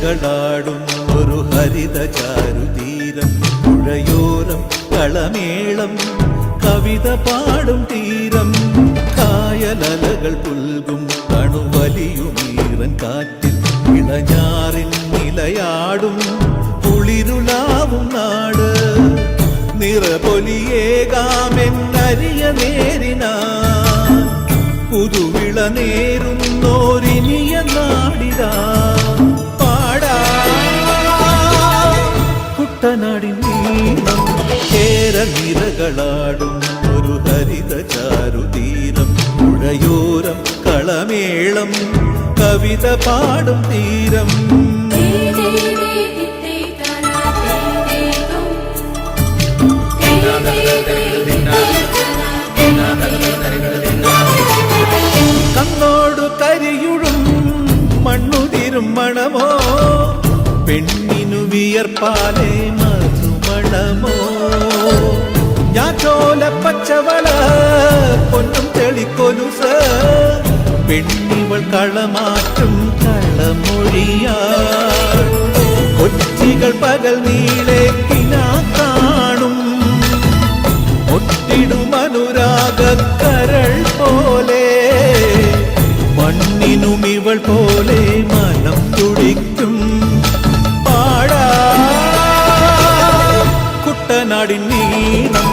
നിരകളാടും ഒരു ഹരിത ചാരുതീരം പുഴയോരം കളമേളം കവിത പാടും തീരം കായലലകൾ പുൽകും കണുവലിയുമീറൻ കാറ്റിൽ ഇളഞ്ഞാറിൽ നിലയാടും കുളിരുലാവും നാട് നിറപൊലിയേകാമെന്നരിയ നേരിനാ പുതുവിള നേരുന്നോരിനിയ നാടിതാ പാടാ കുട്ടനാടിൻ നീളം കേരനിരകളാടും ഒരു ഹരിത ചാരുതീരം പുഴയോരം കളമേളം കവിത പാടും തീരം കണ്ണോടു കരിയുഴും മണ്ണുതിരും മണമോ പെണ്ണിനു വിയർപ്പാലേ മധുമണമോ ഞാറ്റോല പച്ചവള പൊന്നും തെളിക്കൊലുസ പെണ്ണിവൾ കളമാറ്റും കളമൊഴിയാ കൊച്ചികൾ പകൽ നീളെ കാണും ഒട്ടിടും അനുരാഗക്കരൾ പോലെ മണ്ണിനും ഇവൾ പോലെ മനം തുടിക്കും പാടാ കുട്ടനാടിൻ നീളം